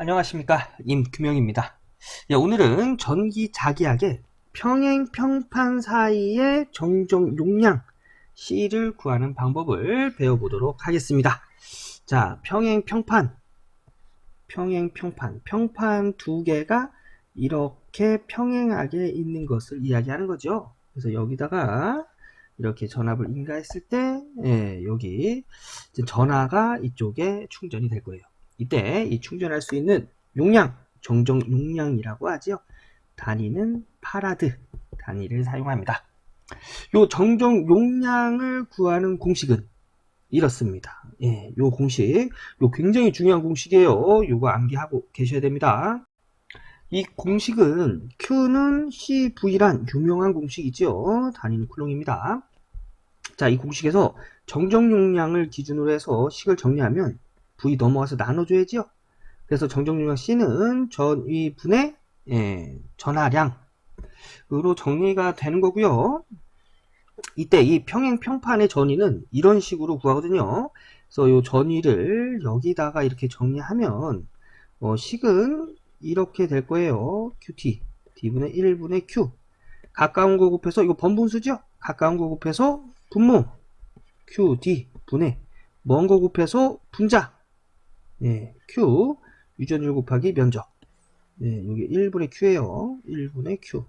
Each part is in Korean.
안녕하십니까, 임규명입니다. 오늘은 전기자기하게 평행 평판 사이의 정정 용량 C를 구하는 방법을 배워보도록 하겠습니다. 자, 평행 평판 두 개가 이렇게 평행하게 있는 것을 이야기하는 거죠. 그래서 여기다가 이렇게 전압을 인가했을 때 여기 전하가 이쪽에 충전이 될 거예요. 이때 이 충전할 수 있는 용량, 정정 용량이라고 하지요. 단위는 파라드 단위를 사용합니다. 요 정정 용량을 구하는 공식은 이렇습니다. 요 공식, 요 굉장히 중요한 공식이에요. 요거 암기하고 계셔야 됩니다. 이 공식은 Q는 CV란 유명한 공식이죠. 단위는 쿨롱입니다. 자, 이 공식에서 정정 용량을 기준으로 해서 식을 정리하면 V 넘어가서 나눠줘야죠. 그래서 정정 용량 C는 전위분의 전하량으로 정리가 되는 거고요. 이때 이 평행 평판의 전위는 이런 식으로 구하거든요. 그래서 이 전위를 여기다가 이렇게 정리하면 식은 이렇게 될 거예요. QT D분의 1분의 Q, 가까운 거 곱해서 이거 번분수죠. 가까운 거 곱해서 분모 QD 분의 먼 거 곱해서 분자 Q 유전율 곱하기 면적. 이게 1분의 Q예요. 1분의 Q.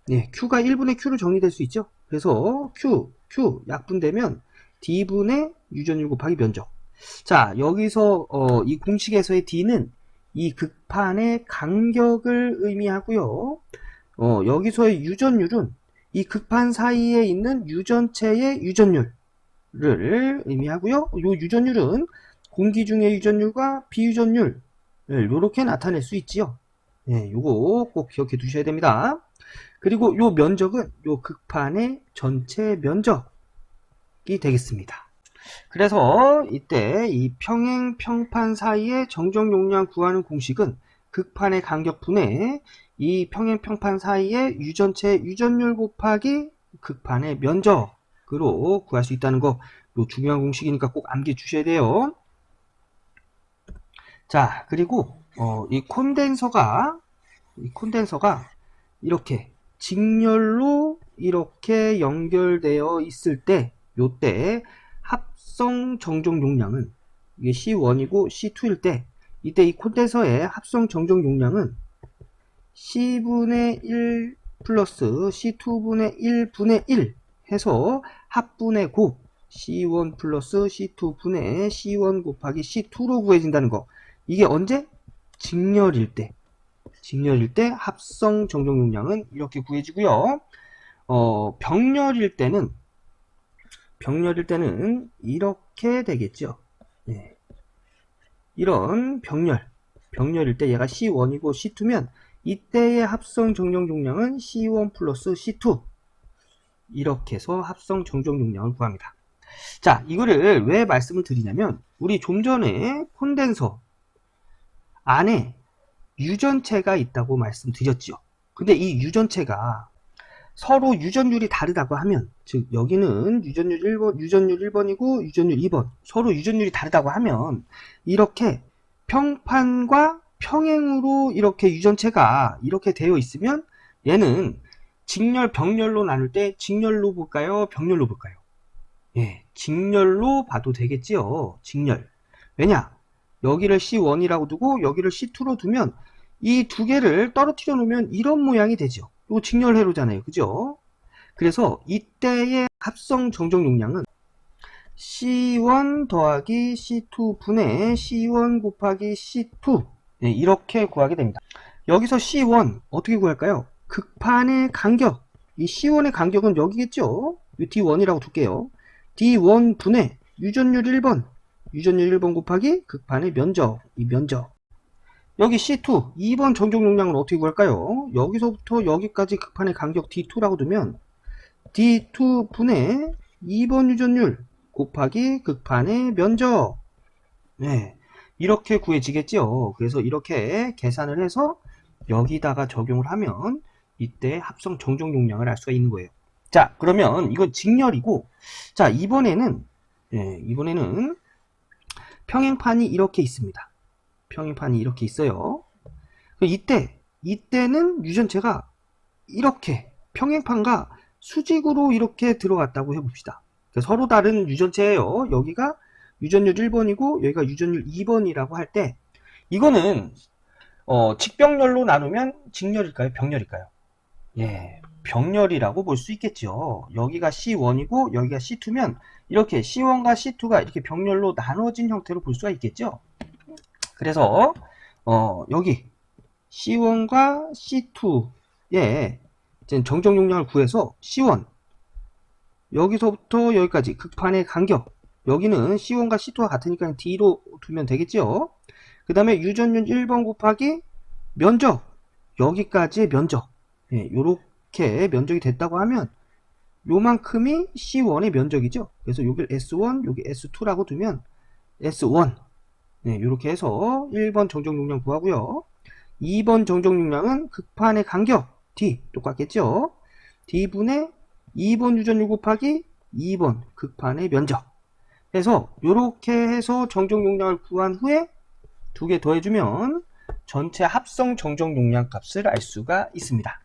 Q가 1분의 Q로 정리될 수 있죠. 그래서 Q 약분되면 D분의 유전율 곱하기 면적. 자, 여기서 이 공식에서의 D는 이 극판의 간격을 의미하고요. 여기서의 유전율은 이 극판 사이에 있는 유전체의 유전율을 의미하고요. 요 유전율은 공기 중의 유전율과 비유전율 이렇게 나타낼 수 있지요. 요거 꼭 기억해 두셔야 됩니다. 그리고 요 면적은 요 극판의 전체 면적이 되겠습니다. 그래서 이때 이 평행 평판 사이의 정정 용량 구하는 공식은 극판의 간격 분의 이 평행 평판 사이의 유전체 유전율 곱하기 극판의 면적으로 구할 수 있다는 거, 요 중요한 공식이니까 꼭 암기해 주셔야 돼요. 자, 그리고 이 콘덴서가 이렇게 직렬로 이렇게 연결되어 있을 때, 요때 합성 정정 용량은 이게 C1이고 C2일 때, 이때 이 콘덴서의 합성 정정 용량은 C분의 1 플러스 C2분의 1분의 1 해서 합분의 곱 C1 플러스 C2분의 C1 곱하기 C2로 구해진다는 거. 이게 언제? 직렬일 때 합성 정정 용량은 이렇게 구해지고요. 병렬일 때는 이렇게 되겠죠. 이런 병렬일 때 얘가 C1이고 C2면 이때의 합성 정정 용량은 C1 플러스 C2 이렇게 해서 합성 정정 용량을 구합니다. 자, 이거를 왜 말씀을 드리냐면 우리 좀 전에 콘덴서 안에 유전체가 있다고 말씀드렸죠. 근데 이 유전체가 서로 유전율이 다르다고 하면, 즉 여기는 유전율 1번이고 유전율 2번, 서로 유전율이 다르다고 하면 이렇게 평판과 평행으로 이렇게 유전체가 이렇게 되어 있으면 얘는 직렬, 병렬로 나눌 때 직렬로 볼까요? 병렬로 볼까요? 직렬로 봐도 되겠지요. 직렬. 왜냐? 여기를 C1이라고 두고 여기를 C2로 두면 이 두 개를 떨어뜨려 놓으면 이런 모양이 되죠. 이거 직렬 회로잖아요. 그죠? 그래서 이때의 합성 정정 용량은 C1 더하기 C2 분의 C1 곱하기 C2 이렇게 구하게 됩니다. 여기서 C1 어떻게 구할까요? 극판의 간격, 이 C1의 간격은 여기겠죠? D1이라고 둘게요. D1 분의 유전율 1번 곱하기 극판의 면적, 이 면적. 여기 C2, 2번 정정 용량은 어떻게 구할까요? 여기서부터 여기까지 극판의 간격 D2라고 두면 D2 분의 2번 유전율 곱하기 극판의 면적. 이렇게 구해지겠죠. 그래서 이렇게 계산을 해서 여기다가 적용을 하면 이때 합성 정정 용량을 알 수가 있는 거예요. 자, 그러면 이건 직렬이고, 자, 이번에는 평행판이 이렇게 있습니다. 평행판이 이렇게 있어요. 이때는 유전체가 이렇게 평행판과 수직으로 이렇게 들어갔다고 해봅시다. 서로 다른 유전체예요. 여기가 유전율 1번이고 여기가 유전율 2번이라고 할 때 이거는 직병렬로 나누면 직렬일까요? 병렬일까요? 예, 병렬이라고 볼 수 있겠죠. 여기가 C1이고 여기가 C2면 이렇게 C1과 C2가 이렇게 병렬로 나눠진 형태로 볼 수가 있겠죠. 그래서 여기 C1과 C2의 정정 용량을 구해서 C1 여기서부터 여기까지 극판의 간격, 여기는 C1과 C2가 같으니까 D로 두면 되겠죠. 그 다음에 유전율 1번 곱하기 면적, 여기까지의 면적, 요렇게 면적이 됐다고 하면 요만큼이 C1의 면적이죠. 그래서 여기를 S1, 여기 S2라고 두면 S1, 요렇게 해서 1번 정정 용량 구하고요. 2번 정정 용량은 극판의 간격 D 똑같겠죠. D분의 2번 유전율 곱하기 2번 극판의 면적 해서 요렇게 해서 정정 용량을 구한 후에 두 개 더해주면 전체 합성 정정 용량 값을 알 수가 있습니다.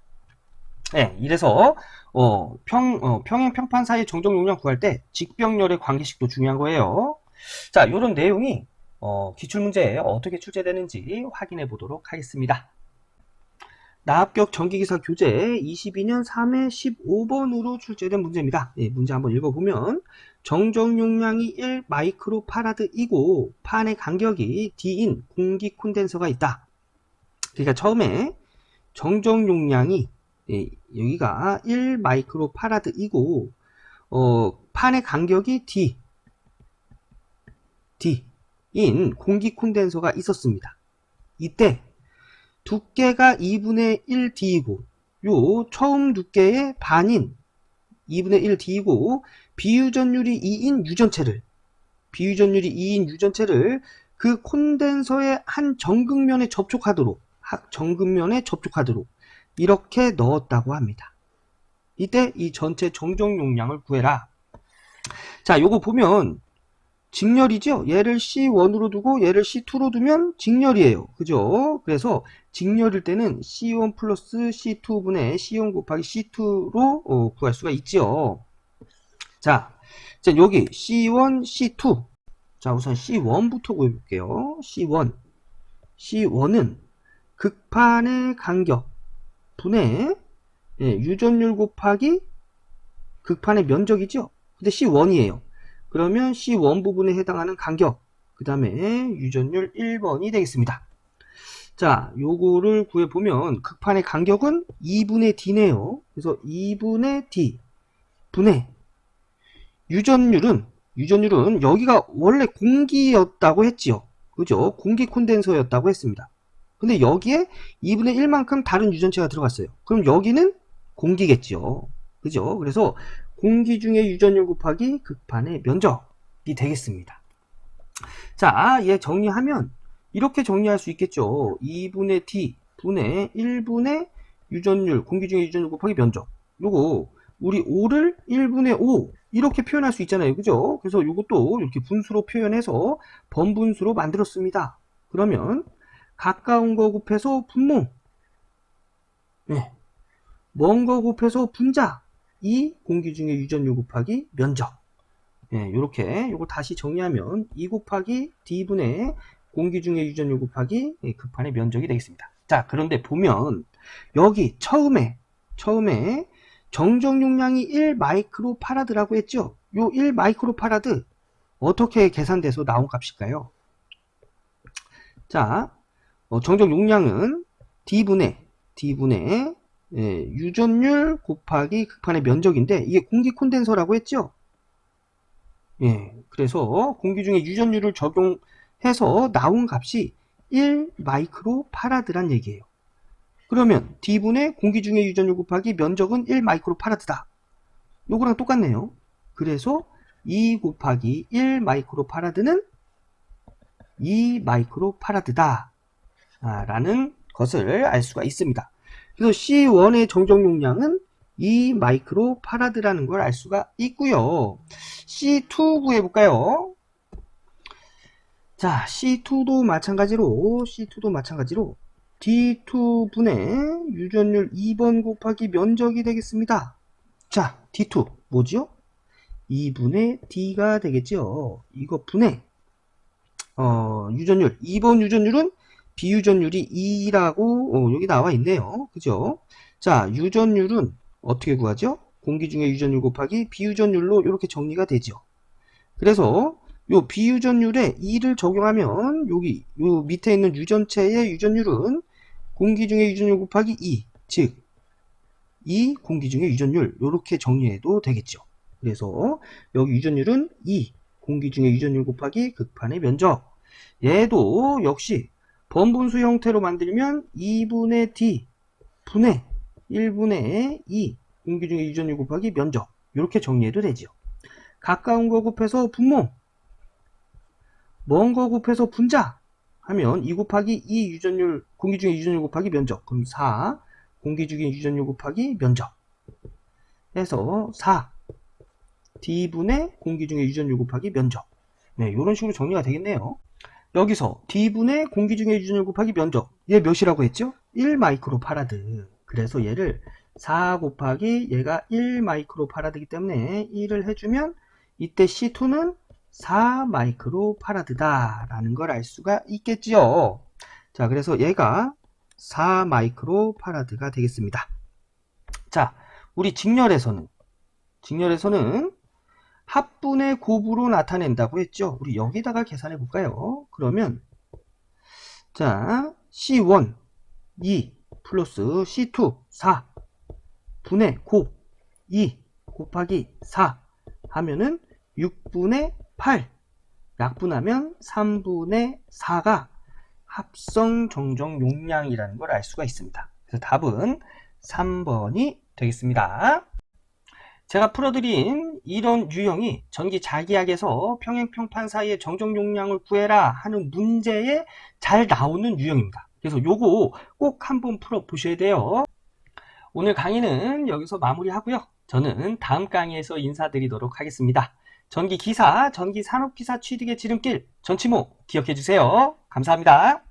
네, 이래서 평행 평판 사이 정정 용량 구할 때 직병렬의 관계식도 중요한 거예요. 자, 요런 내용이 기출문제에 어떻게 출제되는지 확인해 보도록 하겠습니다. 나합격 전기기사 교재 22년 3회 15번으로 출제된 문제입니다. 문제 한번 읽어보면 정정 용량이 1 마이크로파라드이고 판의 간격이 D인 공기 콘덴서가 있다. 그러니까 처음에 정정 용량이 여기가 1 마이크로파라드이고 판의 간격이 D인 공기 콘덴서가 있었습니다. 이때 두께가 2분의 1D이고 요 처음 두께의 반인 2분의 1D이고 비유전율이 2인 유전체를 그 콘덴서의 한 정극면에 접촉하도록 이렇게 넣었다고 합니다. 이때 이 전체 정정 용량을 구해라. 자, 요거 보면 직렬이죠. 얘를 C1으로 두고 얘를 C2로 두면 직렬이에요. 그죠? 그래서 직렬일 때는 C1 플러스 C2분의 C1 곱하기 C2로 구할 수가 있죠. 자, 여기 C1, C2. 자, 우선 C1부터 구해볼게요. C1은 극판의 간격 분의 유전율 곱하기 극판의 면적이죠. 근데 C1이에요. 그러면 C1 부분에 해당하는 간격, 그 다음에 유전율 1번이 되겠습니다. 자, 요거를 구해보면 극판의 간격은 2분의 D네요. 그래서 2분의 D 분의 유전율은 여기가 원래 공기였다고 했지요. 그죠? 공기 콘덴서였다고 했습니다. 근데 여기에 2분의 1만큼 다른 유전체가 들어갔어요. 그럼 여기는 공기겠죠. 그죠? 그래서 공기 중에 유전율 곱하기 극판의 면적이 되겠습니다. 자, 얘 정리하면 이렇게 정리할 수 있겠죠. 2분의 D 분의 1분의 유전율, 공기 중에 유전율 곱하기 면적. 요거 우리 5를 1분의 5 이렇게 표현할 수 있잖아요. 그죠? 그래서 요것도 이렇게 분수로 표현해서 번분수로 만들었습니다. 그러면 가까운 거 곱해서 분모, 먼 거 곱해서 분자, 이 공기 중에 유전율 곱하기 면적. 요렇게 요걸 다시 정리하면 2 곱하기 D분의 공기 중에 유전율 곱하기 극판의 면적이 되겠습니다. 자, 그런데 보면 여기 처음에 정정 용량이 1 마이크로파라드라고 했죠. 요 1 마이크로파라드 어떻게 계산돼서 나온 값일까요? 자, 정정 용량은 D분의 유전율 곱하기 극판의 면적인데 이게 공기 콘덴서라고 했죠. 그래서 공기 중에 유전율을 적용해서 나온 값이 1 마이크로파라드란 얘기예요. 그러면 D분의 공기 중에 유전율 곱하기 면적은 1 마이크로파라드다. 요거랑 똑같네요. 그래서 2 곱하기 1 마이크로파라드는 2 마이크로파라드다 라는 것을 알 수가 있습니다. 그래서 C1의 정정 용량은 2 마이크로파라드라는 걸 알 수가 있고요. C2 구해볼까요? 자, C2도 마찬가지로 D2분의 유전율 2번 곱하기 면적이 되겠습니다. 자, D2 뭐지요? 2분의 D가 되겠죠. 이거 분의 유전율 2번 유전율은 비유전율이 2라고 여기 나와 있네요. 그죠? 자, 유전율은 어떻게 구하죠? 공기 중에 유전율 곱하기 비유전율로 이렇게 정리가 되죠. 그래서 요 비유전율에 2를 적용하면 여기 요 밑에 있는 유전체의 유전율은 공기 중에 유전율 곱하기 2, 즉 2 공기 중에 유전율 이렇게 정리해도 되겠죠. 그래서 여기 유전율은 2 공기 중에 유전율 곱하기 극판의 면적. 얘도 역시 번분수 형태로 만들면 2분의 D 분의 1분의 2 공기 중에 유전율 곱하기 면적 이렇게 정리해도 되죠. 가까운 거 곱해서 분모, 먼 거 곱해서 분자 하면 2 곱하기 2 유전율 공기 중에 유전율 곱하기 면적, 그럼 4 공기 중에 유전율 곱하기 면적 해서 4 D분의 공기 중에 유전율 곱하기 면적. 네, 이런 식으로 정리가 되겠네요. 여기서 D분의 공기 중에 유전율 곱하기 면적, 얘 몇이라고 했죠? 1 마이크로파라드. 그래서 얘를 4 곱하기 얘가 1 마이크로파라드이기 때문에 1을 해주면 이때 C2는 4 마이크로파라드다 라는 걸 알 수가 있겠지요. 자, 그래서 얘가 4 마이크로파라드가 되겠습니다. 자, 우리 직렬에서는 합분의 곱으로 나타낸다고 했죠. 우리 여기다가 계산해 볼까요? 그러면 자, C1 2 플러스 C2 4 분의 곱 2 곱하기 4 하면은 6분의 8 약분하면 3분의 4가 합성 정정 용량이라는 걸 알 수가 있습니다. 그래서 답은 3번이 되겠습니다. 제가 풀어드린 이런 유형이 전기 자기약에서 평행평판 사이의 정정 용량을 구해라 하는 문제에 잘 나오는 유형입니다. 그래서 요거 꼭 한번 풀어 보셔야 돼요. 오늘 강의는 여기서 마무리하고요. 저는 다음 강의에서 인사드리도록 하겠습니다. 전기기사, 전기산업기사 취득의 지름길 전치모 기억해 주세요. 감사합니다.